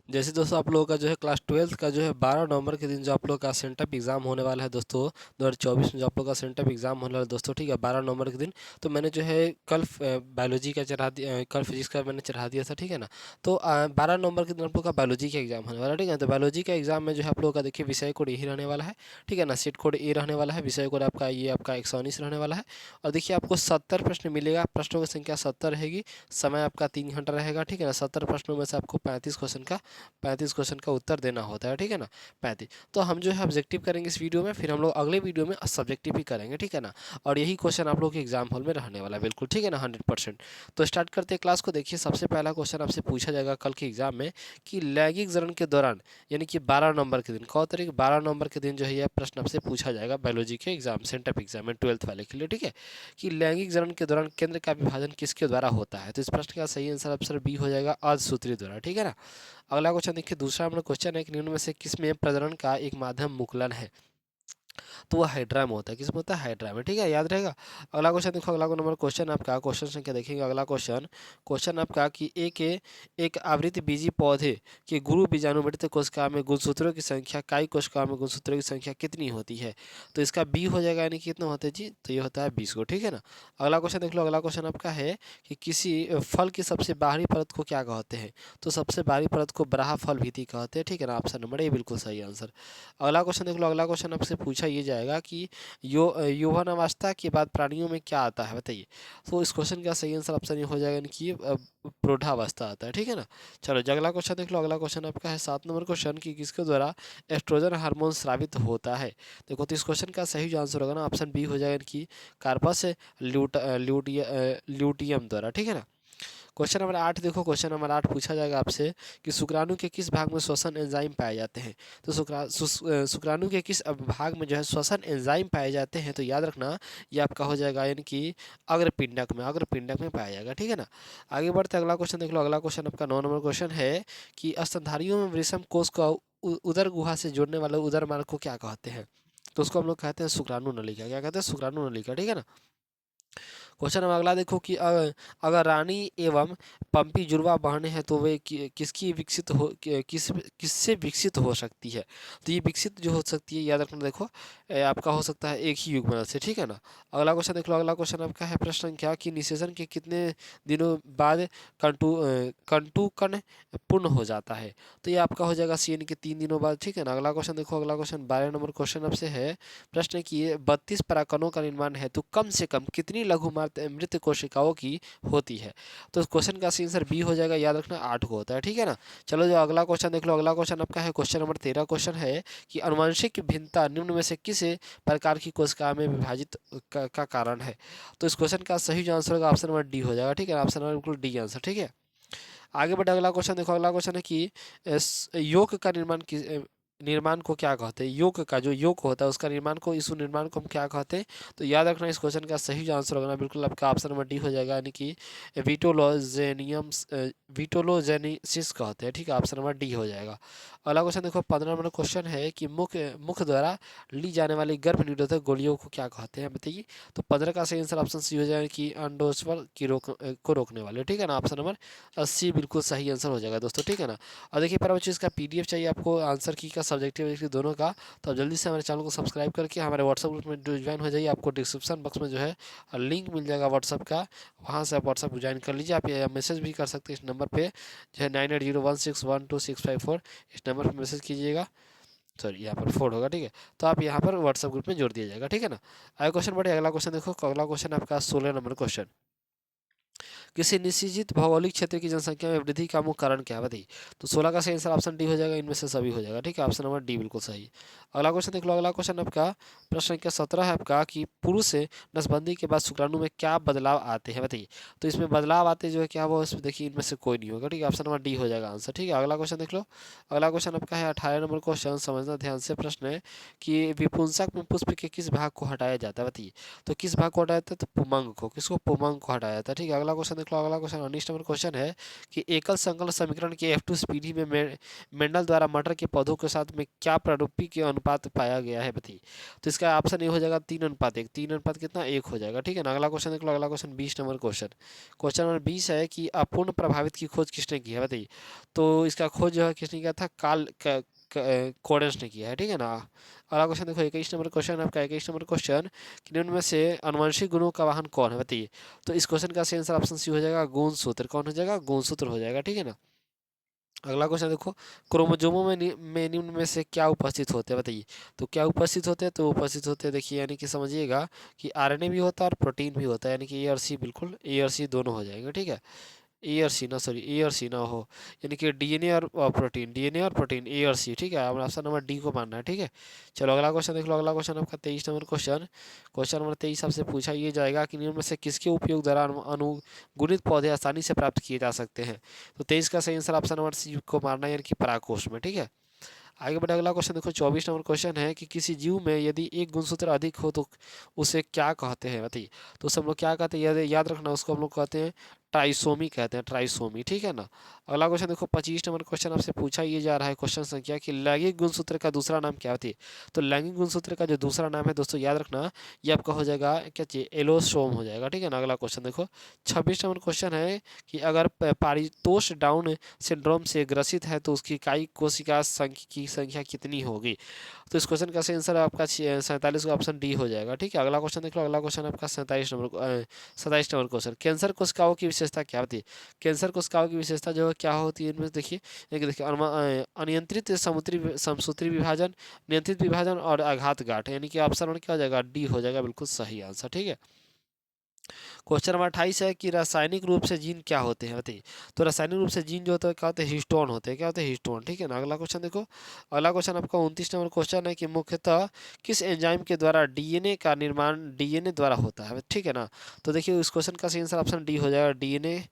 जैसे दोस्तों आप लोगों का जो है क्लास 12 का जो है 12 नवंबर के दिन जो आप लोग का सेंटअप एग्ज़ाम होने वाला है दोस्तों 2024 में जो आप लोग का सेंटअप एग्ज़ाम होने वाला है दोस्तों, ठीक है, 12 नवंबर के दिन। तो मैंने जो है कल बायोलॉजी का चढ़ा दिया, कल फिजिक्स का मैंने चढ़ा दिया था, ठीक है ना। तो 12 नवंबर के दिन आप लोग का बायोलॉजी का एग्ज़ाम होने वाला है, ठीक है। तो बायोलॉजी का एग्ज़ाम में जो है आप लोग का देखिए विषय कोड यही रहने वाला है, ठीक है ना। सीट कोड ए रहने वाला है, विषय कोड आपका ये आपका 119 रहने वाला है। और देखिए आपको 70 प्रश्न मिलेगा, प्रश्नों की संख्या 70 रहेगी, समय आपका 3 घंटा रहेगा, ठीक है ना। 70 प्रश्नों में से आपको 35 क्वेश्चन का उत्तर देना होता है, ठीक है ना। 35। तो हम जो है ऑब्जेक्टिव करेंगे इस वीडियो में, फिर हम लोग अगले वीडियो में सब्जेक्टिव भी करेंगे, ठीक है ना। और यही क्वेश्चन आप लोग के एग्जाम हॉल में रहने वाला है, बिल्कुल, ठीक है ना, 100%। तो स्टार्ट करते हैं क्लास को। देखिए सबसे पहला क्वेश्चन आपसे पूछा जाएगा कल के एग्जाम में कि लैंगिक जरण के दौरान, यानी कि 12 नवंबर के दिन, कौ तारीख 12 नवंबर के दिन जो है यह प्रश्न आपसे पूछा जाएगा बायोलॉजी के एग्जाम, सेंटअप एग्जाम में 12th वाले के लिए, ठीक है। कि लैंगिक जरण के दौरान केंद्र का विभाजन किसके द्वारा होता है। तो इस प्रश्न का सही आंसर ऑप्शन बी हो जाएगा, अर्धसूत्री द्वारा, ठीक है ना। अगला क्वेश्चन देखिए, दूसरा हमारा क्वेश्चन है कि निम्न में से किसमें प्रजनन का एक माध्यम मुकुलन है। तो वो हाइड्रा में होता है, किसमें होता है, हाइड्रा में, ठीक है, याद रहेगा। अगला क्वेश्चन देखो, अगला नंबर क्वेश्चन आपका, क्वेश्चन संख्या देखेंगे अगला क्वेश्चन। क्वेश्चन आपका कि एक आवृत्त बीजी पौधे के गुरु बीजाणुमृत कोशिका में गुणसूत्रों की संख्या, काई कोशिका में गुणसूत्रों की संख्या कितनी होती है। तो इसका बी हो जाएगा, यानी कि कितना होता है जी, तो ये होता है 20 को, ठीक है ना। अगला क्वेश्चन देख लो, अगला क्वेश्चन आपका है कि किसी फल की सबसे बाहरी परत को क्या कहते हैं। तो सबसे बाहरी परत को बराह फल भीति कहते हैं, ठीक है ना। ऑप्शन नंबर ए बिल्कुल सही आंसर। अगला क्वेश्चन देख लो, अगला क्वेश्चन आपसे पूछा ये जाएगा कि यौवन अवस्था के बाद प्राणियों में क्या आता है, बताइए। तो इस क्वेश्चन का सही आंसर ऑप्शन ये हो जाएगा, यानी कि प्रौढ़ावस्था आता है, ठीक है ना। चलो अगला क्वेश्चन देख लो, अगला क्वेश्चन आपका है 7 नंबर क्वेश्चन कि किसके द्वारा एस्ट्रोजन हार्मोन स्रावित होता है। देखो तो इस क्वेश्चन का सही जो आंसर होगा ना, ऑप्शन बी हो जाएगा, यानी कि कार्पस ल्यूटियम द्वारा, ठीक है ना। क्वेश्चन नंबर 8 देखो, क्वेश्चन नंबर 8 पूछा जाएगा आपसे कि शुक्राणु के किस भाग में श्वसन एंजाइम पाए जाते हैं। तो शुक्राणु के किस भाग में जो है श्वसन एंजाइम पाए जाते हैं। तो याद रखना ये आपका हो जाएगा, यानी कि अग्रपिंडक में पाया जाएगा, ठीक है ना। आगे बढ़ते अगला क्वेश्चन देख लो, अगला क्वेश्चन आपका 9 नंबर क्वेश्चन है कि स्तनधारियों में वृषण कोष का उदर गुहा से जोड़ने वाले उदर मार्ग को क्या कहते हैं। तो उसको हम लोग कहते हैं शुक्राणु नलिका, क्या कहते हैं, शुक्राणु नलिका, ठीक है ना। क्वेश्चन नंबर अगला देखो कि अगर रानी एवं पंपी जुड़वा बहनें हैं तो वे किसकी विकसित हो किससे विकसित हो सकती है। तो ये विकसित जो हो सकती है, याद रखना देखो, आपका हो सकता है एक ही युग्मन से, ठीक है ना। अगला क्वेश्चन देख लो, अगला क्वेश्चन आपका है प्रश्न संख्या कि निषेचन के कितने दिनों बाद कंटुकन पूर्ण हो जाता है। तो ये आपका हो जाएगा सी, यानी कि 3 दिनों बाद, ठीक है ना। अगला क्वेश्चन देखो, अगला क्वेश्चन 12 नंबर क्वेश्चन आपसे है प्रश्न कि 32 परागकणों का निर्माण है तो कम से कम कितनी लघु मृत कोशिकाओं की होती है। तो इस क्वेश्चन का आंसर बी हो जाएगा, याद रखना 8 को होता है, ठीक है ना। चलो जो अगला क्वेश्चन देख लो, अगला क्वेश्चन आपका है क्वेश्चन नंबर 13 क्वेश्चन है कि अनुवांशिक भिन्नता निम्न में से किस प्रकार की कोशिका में विभाजित का कारण है। तो इस क्वेश्चन का सही जो आंसर होगा ऑप्शन नंबर डी हो जाएगा, ठीक है, ऑप्शन नंबर बिल्कुल डी आंसर, ठीक है। आगे बढ़े अगला क्वेश्चन देखो, अगला क्वेश्चन है कि योग का निर्माण को क्या कहते हैं। योग का जो योग होता है उसका निर्माण को, इस निर्माण को हम क्या कहते हैं। तो याद रखना इस क्वेश्चन का सही जो आंसर होगा ना, बिल्कुल आपका ऑप्शन नंबर डी हो जाएगा, यानी कि विटोलोजेनियम्स विटोलोजेनिसिस कहते हैं, ठीक है, ऑप्शन नंबर डी हो जाएगा। अगला क्वेश्चन देखो, 15 नंबर क्वेश्चन है कि मुख द्वारा ली जाने वाली गर्भ निरोधक गोलियों को क्या कहते हैं, बताइए। तो 15 का सही आंसर ऑप्शन सी हो जाएगा कि अंडोत्सव को रोकने वाले, ठीक है ना, ऑप्शन नंबर 80 बिल्कुल सही आंसर हो जाएगा दोस्तों, ठीक है ना। और देखिए पर बच्चों इसका पीडीएफ चाहिए आपको आंसर की का, सब्जेक्टिव दोनों का, तो आप जल्दी से हमारे चैनल को सब्सक्राइब करके हमारे व्हाट्सअप ग्रुप में ज्वाइन हो जाइए। आपको डिस्क्रिप्शन बॉक्स में जो है लिंक मिल जाएगा व्हाट्सअप का, वहाँ से आप व्हाट्सअप ज्वाइन कर लीजिए। आप मैसेज भी कर सकते हैं इस नंबर पर जो है 9801612654, इस नंबर पर मैसेज कीजिएगा। सॉरी यहाँ पर 4 होगा, ठीक है। तो आप यहाँ पर व्हाट्सएप ग्रुप में जोड़ दिया जाएगा, ठीक है ना। आगे क्वेश्चन बढ़े, अगला क्वेश्चन देखो, अगला क्वेश्चन आपका 16 नंबर क्वेश्चन, किसी निश्चित भौगोलिक क्षेत्र की जनसंख्या में वृद्धि का मुख्य कारण क्या है, बताइए। तो 16 का सही आंसर ऑप्शन डी हो जाएगा, इनमें से सभी हो जाएगा, ठीक है, ऑप्शन नंबर डी बिल्कुल सही। अगला क्वेश्चन देख लो, अगला क्वेश्चन आपका प्रश्न संख्या 17 है आपका कि पुरुष से नसबंदी के बाद शुक्राणु में क्या बदलाव आते हैं, बताइए। तो इसमें बदलाव आते जो है क्या वो, इसमें देखिए इनमें से कोई नहीं होगा, ठीक है, ऑप्शन नंबर डी हो जाएगा आंसर, ठीक है। अगला क्वेश्चन देख लो, अगला क्वेश्चन आपका है 18 नंबर क्वेश्चन, समझना ध्यान से प्रश्न है कि विपुंसक में पुष्प के किस भाग को हटाया जाता है, बताइए। तो किस भाग को हटाया जाता है, तो पुमंग को, किसको, पुमंग को हटाया जाता है, ठीक है। अगला क्वेश्चन देख लो अगला क्वेश्चन 19 नंबर क्वेश्चन है कि एकल संकलन समीकरण के F2 पीढ़ी में मेंडल द्वारा मटर के पौधों के साथ में क्या प्रारूपी के अनुपात पाया गया है बताइए। तो इसका ऑप्शन ए हो जाएगा 3:1। 3 अनुपात कितना 1 हो जाएगा, ठीक है ना। अगला क्वेश्चन देख लो, अगला question 20 number question. Question number 20 है कि अपूर्ण प्रभावित की खोज किसने की है बताइए। तो इसका खोज जो है किसने किया था, कोडेंस ने किया है, ठीक है ना। अगला क्वेश्चन देखो 21 नंबर क्वेश्चन है आपका। 21 नंबर क्वेश्चन कि निम्न में से आनुवंशिक गुणों का वाहन कौन है बताइए। तो इस क्वेश्चन का सही आंसर ऑप्शन सी हो जाएगा गुणसूत्र। कौन हो जाएगा, गुणसूत्र हो जाएगा, ठीक है ना। अगला क्वेश्चन देखो क्रोमोजोमों में निम्न में से क्या उपस्थित होते हैं बताइए। तो क्या उपस्थित होते हैं, तो उपस्थित होते हैं देखिए, यानी कि समझिएगा कि आरएनए भी होता है और प्रोटीन भी होता है, यानी कि ए और सी, बिल्कुल ए और सी दोनों हो जाएंगे, ठीक है। ए और सी ना, सॉरी ए और सी ना हो, यानी कि डीएनए और प्रोटीन, डीएनए और प्रोटीन, ए और सी, ठीक है। अब ऑप्शन नंबर डी को मानना है, ठीक है। चलो अगला क्वेश्चन देख लो। अगला क्वेश्चन आपका 23 नंबर क्वेश्चन। क्वेश्चन नंबर 23 आपसे पूछा ये जाएगा कि निम्न में से किसके उपयोग द्वारा अनुगुणित पौधे आसानी से प्राप्त किए जा सकते हैं। तो 23 का सही आंसर ऑप्शन नंबर सी को मारना है, यानी कि परागकोश में, ठीक है। आगे बढ़े अगला क्वेश्चन देखो 24 नंबर क्वेश्चन है कि किसी जीव में यदि एक गुणसूत्र अधिक हो तो उसे क्या कहते हैं बताइए। तो सब लोग क्या कहते हैं, याद रखना, उसको हम लोग कहते हैं ट्राइसोमी, कहते हैं ट्राइसोमी, ठीक है ना। अगला क्वेश्चन देखो 25 नंबर क्वेश्चन आपसे पूछा ये जा रहा है क्वेश्चन संख्या कि लैंगिक गुणसूत्र का दूसरा नाम क्या होती है। तो लैंगिक गुणसूत्र का जो दूसरा नाम है दोस्तों याद रखना, ये आपका हो जाएगा क्या चाहिए, एलोसोम हो जाएगा, ठीक है ना। अगला क्वेश्चन देखो 26 नंबर क्वेश्चन है कि अगर पारितोष डाउन सिंड्रोम से ग्रसित है तो उसकी इकाई कोशिका की संख्या कितनी होगी। तो इस क्वेश्चन का सही आंसर आपका 47 का ऑप्शन डी हो जाएगा, ठीक है। अगला क्वेश्चन देख लो। अगला क्वेश्चन आपका 27 नंबर क्वेश्चन, कैंसर कोशिकाओं की विशेषता क्या होती है। कैंसर कोशिकाओं की विशेषता जो है क्या होती है, इनमें देखिए, अनियंत्रित समसूत्री विभाजन, नियंत्रित विभाजन और आघात गांठ, यानी कि ऑप्शन नंबर क्या हो जाएगा, डी हो जाएगा, बिल्कुल सही आंसर, ठीक है। क्वेश्चन नंबर 28 है कि रासायनिक रूप से जीन क्या होते हैं बताइए। तो रासायनिक रूप से जीन जो होते हैं क्या होते हैं, हिस्टोन होते हैं, क्या होते हैं, हिस्टोन, ठीक है ना। अगला क्वेश्चन देखो। अगला क्वेश्चन आपका 29 नंबर क्वेश्चन है कि मुख्यतः किस एंजाइम के द्वारा डीएनए का निर्माण डीएनए द्वारा होता है, ठीक है ना। तो देखिए इस क्वेश्चन का सही आंसर ऑप्शन डी हो जाएगा, डीएनए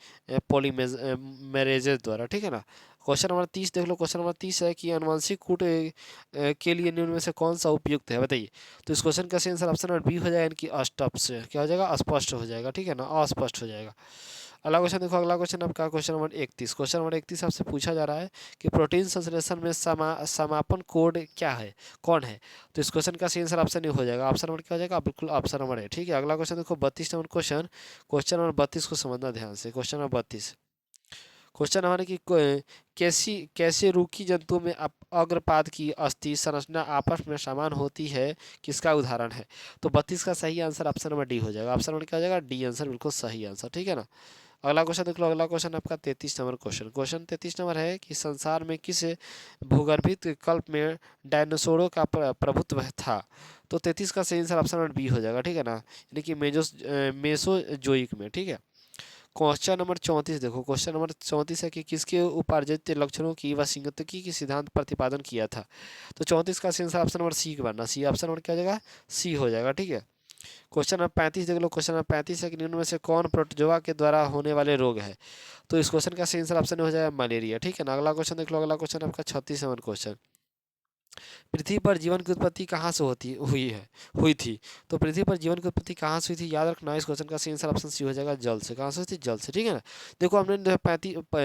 पॉलीमेरेजेज द्वारा, ठीक है ना। क्वेश्चन नंबर 30 देख लो। क्वेश्चन नंबर 30 है कि आनुवंशिक कूट के लिए निम्न में से कौन सा उपयुक्त है बताइए। तो इस क्वेश्चन का सही आंसर ऑप्शन नंबर बी हो जाएगा, इनकी अस्पष्ट, क्या हो जाएगा, अस्पष्ट हो जाएगा, ठीक है ना, अस्पष्ट हो जाएगा। अगला क्वेश्चन देखो। अगला क्वेश्चन आपका क्वेश्चन नंबर 31। क्वेश्चन नंबर 31 आपसे पूछा जा रहा है कि प्रोटीन संश्लेषण में समापन कोड क्या है, कौन है। तो इस क्वेश्चन का सही आंसर ऑप्शन ए हो जाएगा, ऑप्शन नंबर क्या हो जाएगा, बिल्कुल ऑप्शन नंबर ए, ठीक है। अगला क्वेश्चन देखो 32 नंबर क्वेश्चन। क्वेश्चन नंबर 32 को समझना ध्यान से। क्वेश्चन नंबर 32 क्वेश्चन हमारे कि कैसी कैसे रूकी जंतुओं में अग्रपाद की अस्थि संरचना आपस में समान होती है, किसका उदाहरण है। तो 32 का सही आंसर ऑप्शन नंबर डी हो जाएगा, ऑप्शन नंबर क्या हो जाएगा, डी आंसर, बिल्कुल सही आंसर, ठीक है ना। अगला क्वेश्चन देख लो। अगला क्वेश्चन आपका 33 नंबर क्वेश्चन। क्वेश्चन 33 नंबर है कि संसार में किस भूगर्भित कल्प में डायनासोरों का प्रभुत्व था। तो 33 का सही आंसर ऑप्शन नंबर बी हो जाएगा, ठीक है ना, यानी कि मेसोजोइक में, ठीक है। क्वेश्चन नंबर 34 देखो। क्वेश्चन नंबर 34 है कि किसके उपार्जित लक्षणों की व संगतिकी की सिद्धांत प्रतिपादन किया था। तो 34 का आंसर ऑप्शन नंबर सी का बनना, सी ऑप्शन नंबर क्या हो जाएगा, सी हो जाएगा, ठीक है। क्वेश्चन नंबर 35 देख लो। क्वेश्चन नंबर 35 है कि निम्न में से कौन प्रोटोजोआ के द्वारा होने वाले रोग है। तो इस क्वेश्चन का सही आंसर ऑप्शन हो जाएगा मलेरिया, ठीक है ना। अगला क्वेश्चन देख लो। अगला क्वेश्चन आपका 36 नंबर क्वेश्चन, पृथ्वी पर जीवन की उत्पत्ति कहाँ से हुई थी। तो पृथ्वी पर जीवन की उत्पत्ति कहाँ से हुई थी, याद रखना। इस क्वेश्चन का सही आंसर ऑप्शन सी हो जाएगा, जल से। कहाँ से हुई थी, जल से, ठीक है ना। देखो हमने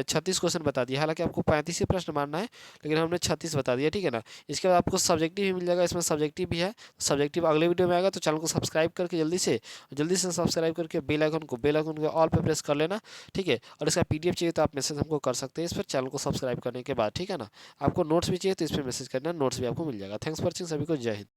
36 क्वेश्चन बता दिया, हालांकि आपको 35 ही प्रश्न मानना है, लेकिन हमने 36 बता दिया, ठीक है ना। इसके बाद आपको सब्जेक्टिव भी मिल जाएगा, इसमें सब्जेक्टिव भी है। सब्जेक्टिव अगले वीडियो में आएगा, तो चैनल को सब्सक्राइब करके जल्दी से सब्सक्राइब करके बेल आइकन को ऑल पे प्रेस कर लेना, ठीक है। और इसका पीडीएफ चाहिए तो आप मैसेज हमको कर सकते हैं इस पर, चैनल को सब्सक्राइब करने के बाद, ठीक है ना। आपको नोट्स भी चाहिए तो इस पर मैसेज करना, नोट्स भी आपको मिल जाएगा। थैंक्स फॉर वॉचिंग, सभी को जय हिंद।